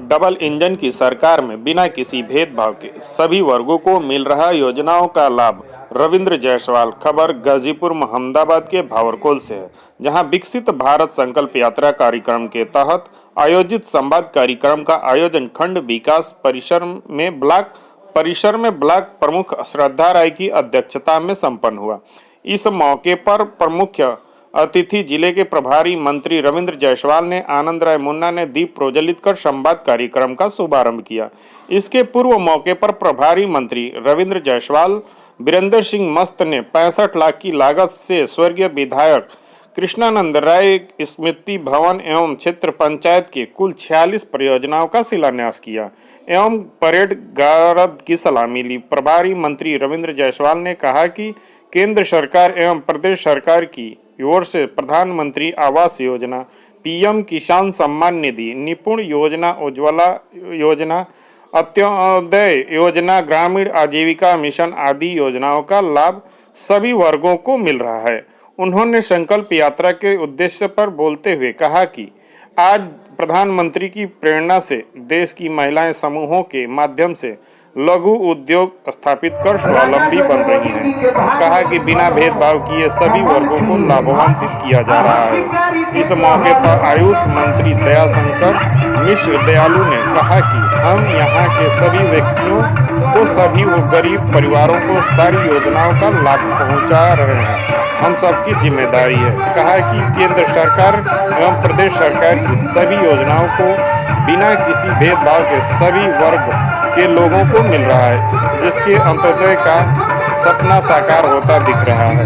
Double engine की सरकार में बिना किसी भेदभाव के सभी वर्गों को मिल रहा योजनाओं का लाभ। रविंद्र जायसवाल। खबर गाजीपुर मोहम्मदाबाद के भावरकोल से है, जहां विकसित भारत संकल्प यात्रा कार्यक्रम के तहत आयोजित संवाद कार्यक्रम का आयोजन खंड विकास परिसर में ब्लॉक प्रमुख श्रद्धा राय की अध्यक्षता में संपन्न हुआ। इस मौके पर प्रमुख अतिथि जिले के प्रभारी मंत्री रविंद्र जायसवाल ने आनंद राय मुन्ना ने दीप प्रज्वलित कर संवाद कार्यक्रम का शुभारंभ किया। इसके पूर्व मौके पर प्रभारी मंत्री रविंद्र जायसवाल वीरेंद्र सिंह मस्त ने 65 लाख की लागत से स्वर्गीय विधायक कृष्णानंद राय स्मृति भवन एवं क्षेत्र पंचायत के कुल 46 परियोजनाओं का शिलान्यास किया एवं परेड गारद की सलामी ली। प्रभारी मंत्री रविंद्र जायसवाल ने कहा कि केंद्र सरकार एवं प्रदेश सरकार की ओर से प्रधानमंत्री आवास योजना, पीएम किसान सम्मान निधि, निपुण योजना, उज्ज्वला योजना, अंत्योदय योजना, ग्रामीण आजीविका मिशन आदि योजनाओं का लाभ सभी वर्गों को मिल रहा है। उन्होंने संकल्प यात्रा के उद्देश्य पर बोलते हुए कहा कि आज प्रधानमंत्री की प्रेरणा से देश की महिलाएं समूहों के माध्यम से लघु उद्योग स्थापित कर स्वावलंबी बन रही हैं। कहा कि बिना भेदभाव किए सभी वर्गों को लाभान्वित किया जा रहा है। इस मौके पर आयुष मंत्री दयाशंकर मिश्र दयालु ने कहा कि हम यहाँ के सभी व्यक्तियों को, सभी वो गरीब परिवारों को सारी योजनाओं का लाभ पहुँचा रहे हैं। हम सबकी जिम्मेदारी है। कहा कि केंद्र सरकार एवं प्रदेश सरकार की सभी योजनाओं को बिना किसी भेदभाव के सभी वर्ग के लोगों को मिल रहा है, जिसके अंत्योदय का सपना साकार होता दिख रहा है।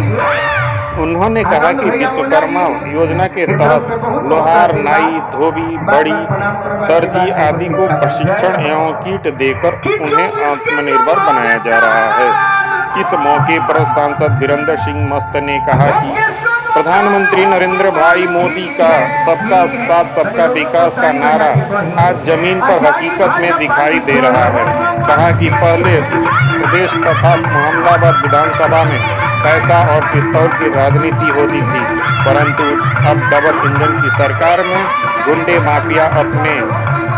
उन्होंने कहा कि विश्वकर्मा योजना के तहत लोहार, नाई, धोबी, बड़ी, दर्जी आदि को प्रशिक्षण एवं किट देकर उन्हें आत्मनिर्भर बनाया जा रहा है। इस मौके पर सांसद वीरेंद्र सिंह मस्त ने कहा कि प्रधानमंत्री नरेंद्र भाई मोदी का सबका साथ सबका विकास का नारा आज जमीन पर हकीकत में दिखाई दे रहा है। कहा कि पहले इस प्रदेश तथा मोहम्मदाबाद विधानसभा में पैसा और पिस्तौल की राजनीति होती थी, परंतु अब डबल इंजन की सरकार में गुंडे माफिया अपने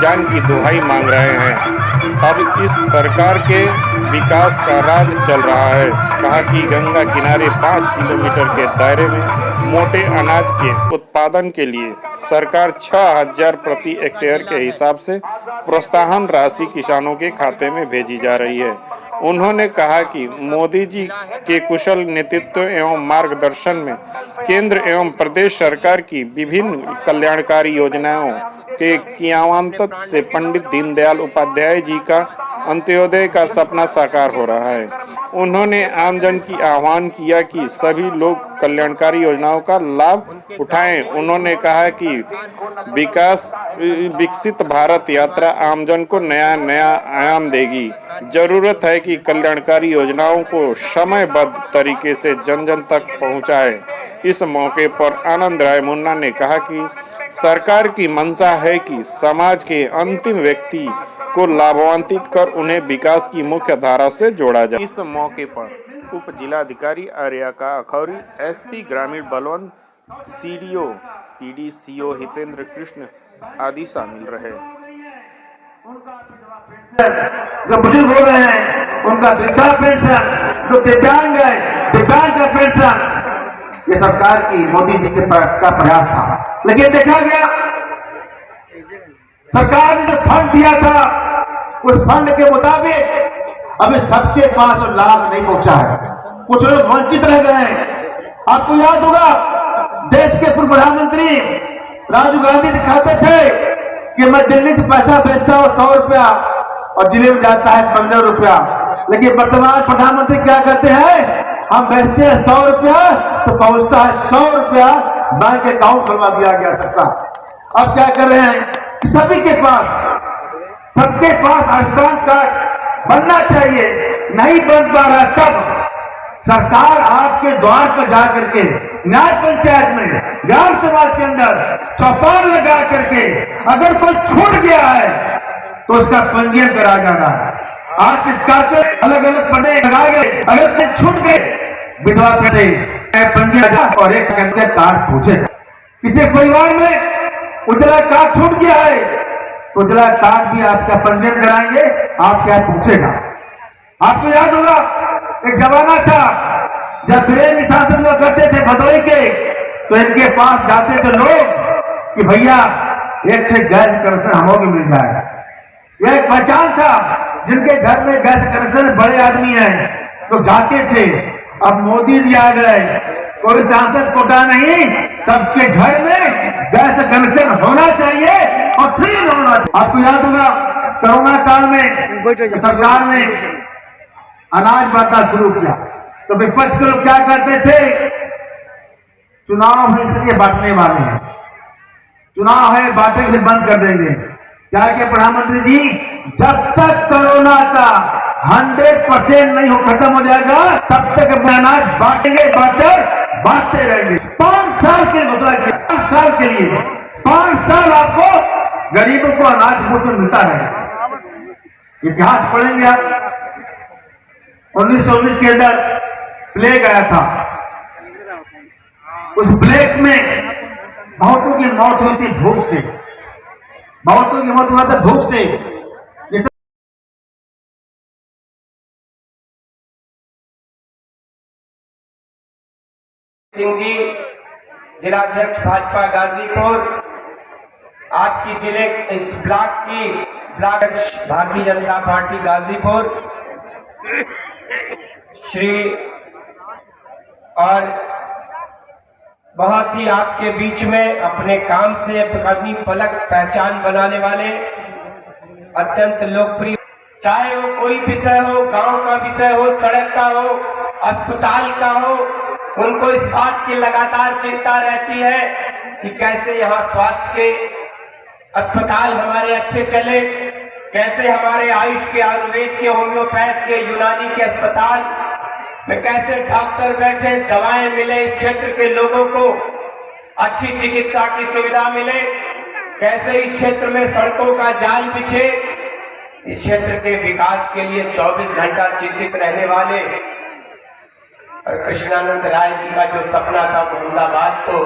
जान की दुहाई मांग रहे हैं। अब इस सरकार के विकास का राज चल रहा है। कहा कि गंगा किनारे 5 किलोमीटर के दायरे में मोटे अनाज के उत्पादन के लिए सरकार 6000 प्रति हेक्टेयर के हिसाब से प्रोत्साहन राशि किसानों के खाते में भेजी जा रही है। उन्होंने कहा कि मोदी जी के कुशल नेतृत्व एवं मार्गदर्शन में केंद्र एवं प्रदेश सरकार की विभिन्न कल्याणकारी योजनाओं के क्रियान्वयन से पंडित दीनदयाल उपाध्याय जी का अंत्योदय का सपना साकार हो रहा है। उन्होंने आमजन की आह्वान किया कि सभी लोग कल्याणकारी योजनाओं का लाभ उठाएं। उन्होंने कहा कि विकसित भारत यात्रा आमजन को नया आयाम देगी। जरूरत है कि कल्याणकारी योजनाओं को समयबद्ध तरीके से जन जन तक पहुंचाए। इस मौके पर आनंद राय मुन्ना ने कहा कि सरकार की मंशा है कि समाज के अंतिम व्यक्ति को लाभान्वित कर उन्हें विकास की मुख्य धारा से जोड़ा जाए। इस मौके पर उप जिलाधिकारी आर्यका अखौरी, एसपी ग्रामीण बलवंत, सीडीओ पीडीसीओ हितेंद्र कृष्ण आदि शामिल रहे। जो बुजुर्ग हो रहे हैं उनका वृद्धा पेंशन, जो दिव्यांग है दिव्यांग का पेंशन, ये सरकार की मोदी जी के का प्रयास था। लेकिन देखा गया सरकार ने जो फंड दिया था उस फंड के मुताबिक अभी सबके पास लाभ नहीं पहुंचा है। कुछ लोग वंचित रह गए हैं। आपको याद होगा देश के पूर्व प्रधानमंत्री राजीव गांधी जी कहते थे कि मैं दिल्ली से पैसा भेजता हूं 100 रुपया और जिले में जाता है 15 रुपया। लेकिन वर्तमान प्रधानमंत्री क्या कहते हैं, हम भेजते हैं 100 रुपया तो पहुंचता है 100 रुपया बैंक अकाउंट खुलवा दिया गया सबका। अब क्या कर रहे हैं, सबके पास आयुष्मान कार्ड बनना चाहिए, नहीं बन पा रहा। तब सरकार आपके द्वार पर जाकर के न्याय पंचायत में ग्राम समाज के अंदर चौपाल लगा करके अगर कोई छूट गया है तो उसका पंजीयन करा जाना है। आज इस कार्य अलग अलग पढ़े लगाए गए, अगर कोई छूट गए विधवा से पंजीयन और एक कार्ड पूछेगा। किसी परिवार में उजला कार्ड छूट गया है तो उजला कार्ड भी आपका पंजीयन कराएंगे, आपके यहाँ पूछेगा। आपको याद होगा एक जमाना था जब वीरेंद्र शासन हुआ करते थे भदोई के, तो इनके पास जाते थे लोग कि भैया एक ठे गैस कनेक्शन हमको भी मिल जाएगा। यह एक पहचान था, जिनके घर में गैस कनेक्शन बड़े आदमी हैं तो जाते थे। अब मोदी जी आ गए, कोई सांसद कोटा नहीं, सबके घर में गैस कनेक्शन होना चाहिए और फ्री होना चाहिए। आपको याद होगा कोरोना काल में सरकार ने अनाज बांटना शुरू किया, तो विपक्ष के लोग क्या करते थे, चुनाव है इसलिए बांटने वाले हैं, चुनाव है बांटने से बंद कर देंगे। क्या कि प्रधानमंत्री जी, जब तक कोरोना का 100% नहीं हो खत्म हो जाएगा तब तक अनाज बांटेंगे, बांटते रहेंगे। 5 साल के लिए, 5 साल के लिए, 5 साल आपको गरीबों को अनाज मुफ्त में मिलता रहेगा। इतिहास पढ़ेंगे आप, 1919 के अंदर प्लेग आया था। उस प्लेग में बहुतों की मौत हुई थी भूख से, बहुतों की मौत हुआ था भूख से। सिंह जी, जिलाध्यक्ष भाजपा गाजीपुर, आपकी जिले इस ब्लॉक की ब्लॉक अध्यक्ष भारतीय जनता पार्टी गाजीपुर, श्री और बहुत ही आपके बीच में अपने काम से अपनी पलक पहचान बनाने वाले अत्यंत लोकप्रिय, चाहे वो कोई विषय हो, गांव का विषय हो, सड़क का हो, अस्पताल का हो, उनको इस बात की लगातार चिंता रहती है कि कैसे यहाँ स्वास्थ्य के अस्पताल हमारे अच्छे चले, कैसे हमारे आयुष के, आयुर्वेद के, होम्योपैथ के, यूनानी के अस्पताल में कैसे डॉक्टर बैठे, दवाएं मिले, इस क्षेत्र के लोगों को अच्छी चिकित्सा की सुविधा मिले, कैसे इस क्षेत्र में सड़कों का जाल बिछे। इस क्षेत्र के विकास के लिए 24 घंटा चिंतित रहने वाले कृष्णानंद राय जी का जो सपना था मुहम्मदाबाद को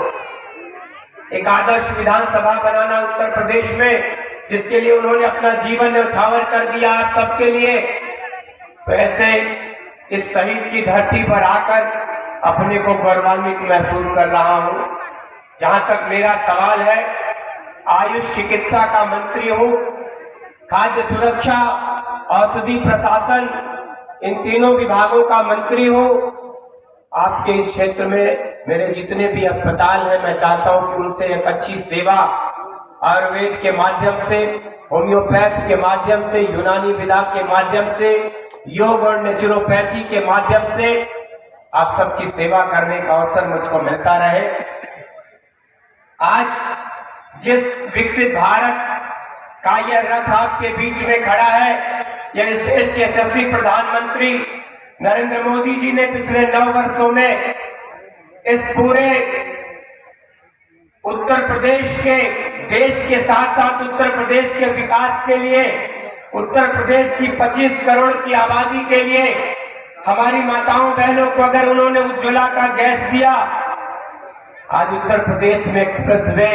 एक आदर्श विधानसभा बनाना उत्तर प्रदेश में, जिसके लिए उन्होंने अपना जीवन न्यौछावर कर दिया आप सबके लिए, तो ऐसे इस शहीद की धरती पर आकर अपने को गौरवान्वित महसूस कर रहा हूं। जहां तक मेरा सवाल है, आयुष चिकित्सा का मंत्री हूं, खाद्य सुरक्षा, औषधि प्रशासन, इन तीनों विभागों का मंत्री हूं। आपके इस क्षेत्र में मेरे जितने भी अस्पताल हैं, मैं चाहता हूं कि उनसे एक अच्छी सेवा आयुर्वेद के माध्यम से, होम्योपैथ के माध्यम से, यूनानी विधा के माध्यम से, योग और नेचुरोपैथी के माध्यम से आप सबकी सेवा करने का अवसर मुझको मिलता रहे। आज जिस विकसित भारत का यह रथ आपके बीच में खड़ा है, यह इस देश के यशस्वी प्रधानमंत्री नरेंद्र मोदी जी ने पिछले 9 वर्षों में इस पूरे उत्तर प्रदेश के, देश के साथ साथ उत्तर प्रदेश के विकास के लिए, उत्तर प्रदेश की 25 करोड़ की आबादी के लिए, हमारी माताओं बहनों को अगर उन्होंने उज्ज्वला का गैस दिया, आज उत्तर प्रदेश में एक्सप्रेसवे,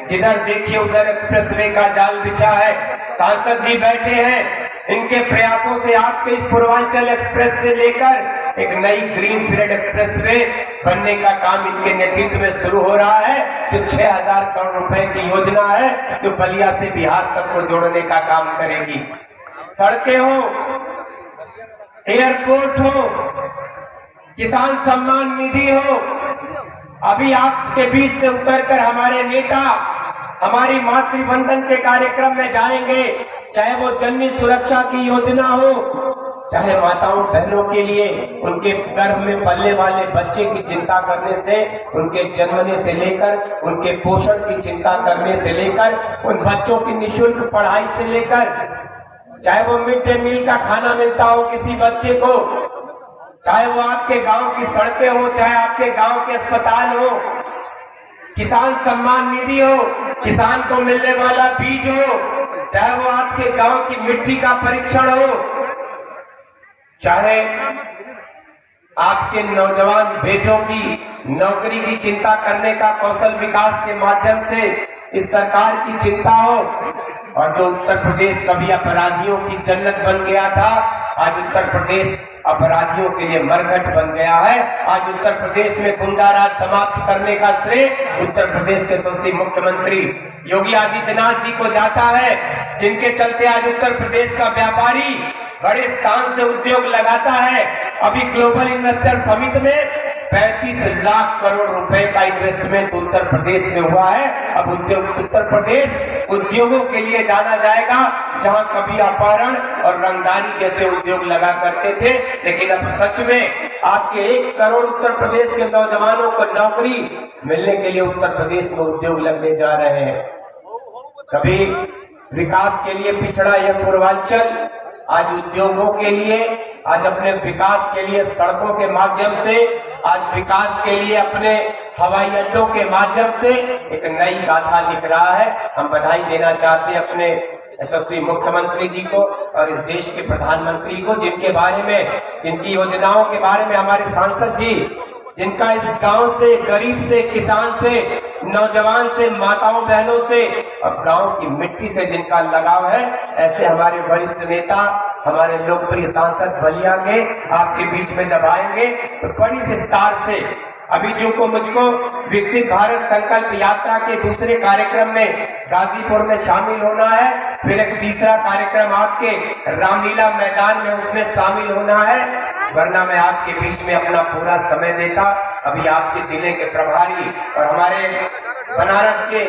जिधर देखिए उधर एक्सप्रेसवे का जाल बिछा है। सांसद जी बैठे हैं, इनके प्रयासों से आपके इस पूर्वांचल एक्सप्रेस से लेकर एक नई ग्रीन फील्ड एक्सप्रेसवे बनने का काम इनके नेतृत्व में शुरू हो रहा है, जो 6000 करोड़ रुपए की योजना है, जो बलिया से बिहार तक को जोड़ने का काम करेगी। सड़कें हो, एयरपोर्ट हो, किसान सम्मान निधि हो, अभी आपके बीच से उतरकर हमारे नेता हमारी मातृवंदन के कार्यक्रम में जाएंगे, चाहे वो जननी सुरक्षा की योजना हो, चाहे माताओं बहनों के लिए उनके गर्भ में पलने वाले बच्चे की चिंता करने से, उनके जन्मने से लेकर उनके पोषण की चिंता करने से लेकर, उन बच्चों की निःशुल्क पढ़ाई से लेकर, चाहे वो मिड डे मील का खाना मिलता हो किसी बच्चे को, चाहे वो आपके गांव की सड़कें हो, चाहे आपके गांव के अस्पताल हो, किसान सम्मान निधि हो, किसान को मिलने वाला बीज हो, चाहे वो आपके गांव की मिट्टी का परीक्षण हो, चाहे आपके नौजवान बेटों की नौकरी की चिंता करने का कौशल विकास के माध्यम से इस सरकार की चिंता हो। और जो उत्तर प्रदेश कभी अपराधियों की जन्नत बन गया था, आज उत्तर प्रदेश अपराधियों के लिए मरघट बन गया है। आज उत्तर प्रदेश में गुंडा राज समाप्त करने का श्रेय उत्तर प्रदेश के यशस्वी मुख्यमंत्री योगी आदित्यनाथ जी को जाता है, जिनके चलते आज उत्तर प्रदेश का व्यापारी बड़े शान से उद्योग लगाता है। अभी ग्लोबल इन्वेस्टर समिट में 35 लाख करोड़ रुपए का इन्वेस्टमेंट उत्तर प्रदेश में हुआ है। अब उत्तर प्रदेश उद्योगों के लिए जाना जाएगा, जहां कभी अपहरण और रंगदारी जैसे उद्योग लगा करते थे, लेकिन अब सच में आपके 1 करोड़ उत्तर प्रदेश के नौजवानों को नौकरी मिलने के लिए उत्तर प्रदेश में उद्योग लगने जा रहे हैं। कभी विकास के लिए पिछड़ा यह पूर्वांचल आज उद्योगों के लिए, आज अपने विकास के लिए सड़कों के माध्यम से, आज विकास के लिए अपने हवाई अड्डों के माध्यम से एक नई गाथा लिख रहा है। हम बधाई देना चाहते हैं अपने यशस्वी मुख्यमंत्री जी को और इस देश के प्रधानमंत्री को, जिनके बारे में, जिनकी योजनाओं के बारे में हमारे सांसद जी, जिनका इस गांव से, गरीब से, किसान से, नौजवान से, माताओं बहनों से और गांव की मिट्टी से जिनका लगाव है, ऐसे हमारे वरिष्ठ नेता, हमारे लोकप्रिय सांसद बलिया के आपके बीच में जब आएंगे तो बड़ी विस्तार से अभी जो को मुझको विकसित भारत संकल्प यात्रा के दूसरे कार्यक्रम में गाजीपुर में शामिल होना है, फिर एक तीसरा कार्यक्रम आपके रामलीला मैदान में उसमें शामिल होना है, वरना मैं आपके बीच में अपना पूरा समय देता। अभी आपके जिले के प्रभारी और हमारे बनारस के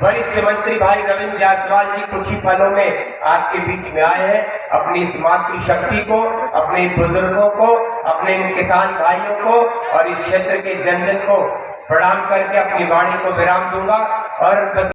वरिष्ठ मंत्री भाई रविंद्र जायसवाल जी कुछ ही पलों में आपके बीच में आए हैं। अपनी इस मातृशक्ति को, अपने बुजुर्गों को, अपने इन किसान भाइयों को और इस क्षेत्र के जन जन को प्रणाम करके अपनी वाणी को विराम दूंगा और